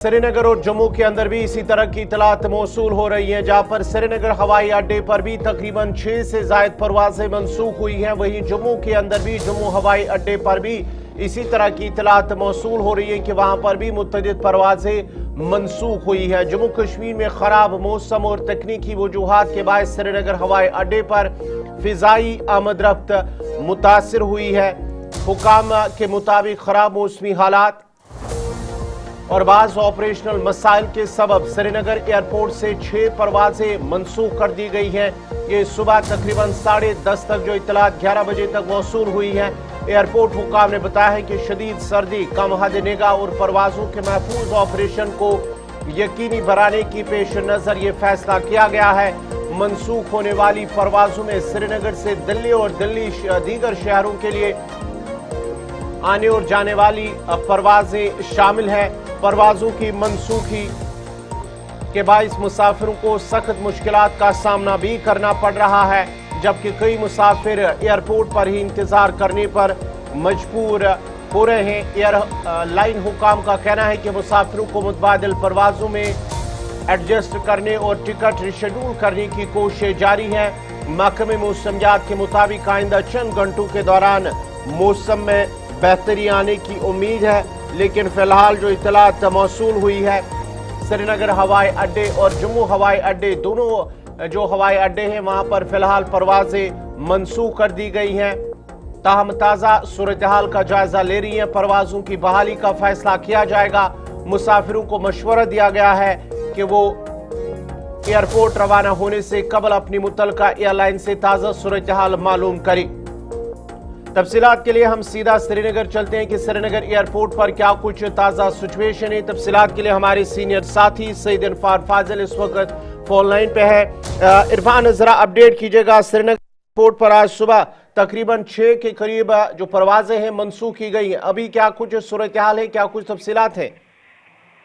श्रीनगर और जम्मू के अंदर भी इसी तरह की इतलात मौसूल हो रही हैं, जहां पर श्रीनगर हवाई अड्डे पर भी तकरीबन 6 से ज़ायद परवाजें मनसूख हुई हैं। वहीं जम्मू के अंदर भी जम्मू हवाई अड्डे पर भी इसी तरह की इतलात मौसूल हो रही है कि वहां पर भी मुतअद्दिद परवाजें मनसूख हुई है। जम्मू कश्मीर में खराब मौसम और तकनीकी वजूहात के बायस श्रीनगर हवाई अड्डे पर फिजाई आमदरफ्त मुतासिर हुई है। हुकाम के मुताबिक खराब मौसमी हालात और बाज़ ऑपरेशनल मसाइल के सबब श्रीनगर एयरपोर्ट से 6 परवाजें मनसूख कर दी गई हैं। ये सुबह तकरीबन 10:30 तक जो इतलात 11 बजे तक मौसूल हुई हैं। एयरपोर्ट हुकाम ने बताया है कि शदीद सर्दी, कम हद निगाह और परवाजों के महफूज ऑपरेशन को यकीनी बनाने की पेश नज़र ये फैसला किया गया है। मनसूख होने वाली परवाजों में श्रीनगर से दिल्ली और दिल्ली दीगर शहरों के लिए आने और जाने वाली परवाजें शामिल हैं। परवाजों की मनसूखी के बाइस मुसाफिरों को सख्त मुश्किलात का सामना भी करना पड़ रहा है, जबकि कई मुसाफिर एयरपोर्ट पर ही इंतजार करने पर मजबूर हो रहे हैं। एयरलाइन हुकाम का कहना है कि मुसाफिरों को मुतबादिल परवाजों में एडजस्ट करने और टिकट रिशेड्यूल करने की कोशिश जारी है। महकमे मौसमियात के मुताबिक आइंदा चंद घंटों के दौरान मौसम में बेहतरी आने की उम्मीद है, लेकिन फिलहाल जो इतलात मौसूल हुई है, श्रीनगर हवाई अड्डे और जम्मू हवाई अड्डे दोनों जो हवाई अड्डे हैं वहां पर फिलहाल परवाजें मनसूख कर दी गई हैं। ताहम ताज़ा सूरत हाल का जायजा ले रही हैं। परवाजों की बहाली का फैसला किया जाएगा। मुसाफिरों को मशवरा दिया गया है कि वो एयरपोर्ट रवाना होने से कबल अपनी मुतल्लिका एयरलाइन से ताज़ा सूरत हाल मालूम करें। तफसीलात के लिए हम सीधा श्रीनगर चलते हैं कि श्रीनगर एयरपोर्ट पर क्या कुछ ताज़ा सिचुएशन है। तफसीलात के लिए हमारे सीनियर साथी सईद इरफान फाजिल इस वक्त फोन लाइन पे है। इरफान, जरा अपडेट कीजिएगा। श्रीनगर एयरपोर्ट पर आज सुबह तकरीबन 6 के करीब जो परवाजें हैं मनसूख की गई हैं। अभी क्या कुछ सूरत हाल है, क्या कुछ तफसीलात है?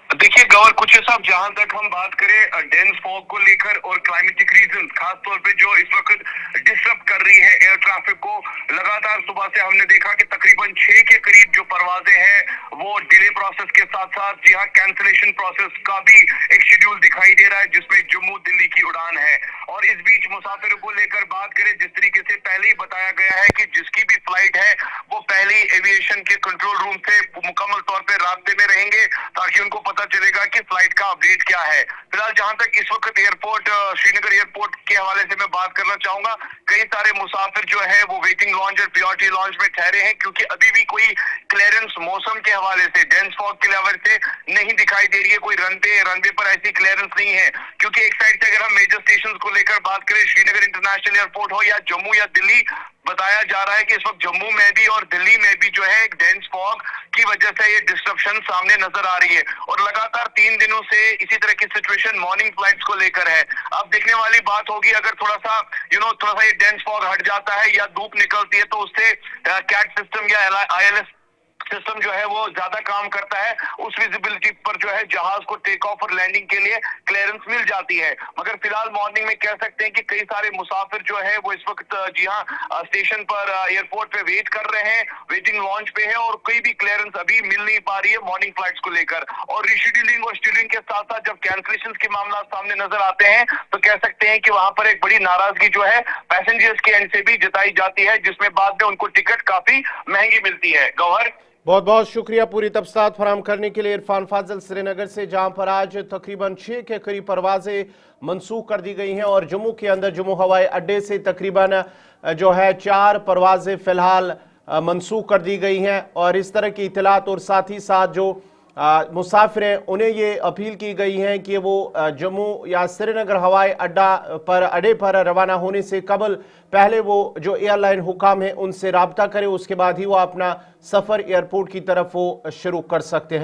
देखिए गवर कुछ साहब, जहां तक हम बात करें डेंस फॉग को लेकर और क्लाइमेटिक रीजन खास तौर पे जो इस वक्त डिस्टर्ब कर रही है एयर ट्रैफिक को, लगातार सुबह से हमने देखा कि तकरीबन 6 के करीब जो परवाजें हैं वो डिले प्रोसेस के साथ साथ यहाँ कैंसिलेशन प्रोसेस का भी एक शेड्यूल दिखाई दे रहा है, जिसमें जम्मू दिल्ली की उड़ान है। और इस बीच मुसाफिरों को लेकर बात करें, जिस तरीके से पहले ही बताया गया है कि जिसकी भी फ्लाइट है वो पहले एविएशन के कंट्रोल रूम से मुकम्मल तौर पर रास्ते में रहेंगे, ताकि उनको पता चलेगा कि फ्लाइट का अपडेट क्या है। फिलहाल जहां तक इस वक्त एयरपोर्ट श्रीनगर एयरपोर्ट के हवाले से मैं बात करना चाहूंगा, कई सारे मुसाफिर जो है वो वेटिंग लॉन्च और प्रियोरिटी लॉन्च में ठहरे हैं, क्योंकि अभी भी कोई क्लियरेंस मौसम के हवाले से डेंस फॉग के लेवल से नहीं दिखाई दे रही है। कोई रनवे पर ऐसी क्लियरेंस नहीं है, क्योंकि एक साइड से अगर हम मेजर स्टेशन को लेकर बात करें, श्रीनगर इंटरनेशनल एयरपोर्ट हो या जम्मू या दिल्ली, बताया जा रहा है कि इस वक्त जम्मू में भी और दिल्ली में भी जो है एक डेंस फॉग की वजह से ये डिस्ट्रप्शन सामने नजर आ रही है। और लगातार 3 दिनों से इसी तरह की सिचुएशन मॉर्निंग फ्लाइट्स को लेकर है। अब देखने वाली बात होगी, अगर थोड़ा सा ये डेंस फॉग हट जाता है या धूप निकलती है तो उससे कैट सिस्टम या ILS सिस्टम जो है वो ज्यादा काम करता है। उस विजिबिलिटी पर जो है जहाज को टेक ऑफ और लैंडिंग के लिए क्लियरेंस मिल जाती है। मगर फिलहाल मॉर्निंग में कह सकते हैं कि कई सारे मुसाफिर जो है वो इस वक्त जी हाँ स्टेशन पर एयरपोर्ट पे वेट कर रहे हैं, वेटिंग लॉन्च पे है, और कोई भी क्लियरेंस अभी मिल नहीं पा रही है मॉर्निंग फ्लाइट्स को लेकर। और रिशेड्यूलिंग और शेड्यूलिंग के साथ साथ जब कैंसिलेशन के मामला सामने नजर आते हैं तो कह सकते हैं कि वहां पर एक बड़ी नाराजगी जो है पैसेंजर्स के एंड से भी जताई जाती है, जिसमें बाद में उनको टिकट काफी महंगी मिलती है। गौहर, बहुत बहुत शुक्रिया पूरी तफसीलात फराहम करने के लिए। इरफान फाजिल श्रीनगर से, जहां पर आज तकरीबन 6 के करीब परवाजें मनसूख कर दी गई हैं और जम्मू के अंदर जम्मू हवाई अड्डे से तकरीबन जो है 4 परवाजें फिलहाल मनसूख कर दी गई हैं। और इस तरह की इतलात और साथ ही साथ जो मुसाफिर हैं उन्हें ये अपील की गई है कि वो जम्मू या श्रीनगर हवाई अड्डे पर रवाना होने से कबल पहले वो जो एयरलाइन हुकाम है उनसे राब्ता करें, उसके बाद ही वो अपना सफ़र एयरपोर्ट की तरफ वो शुरू कर सकते हैं।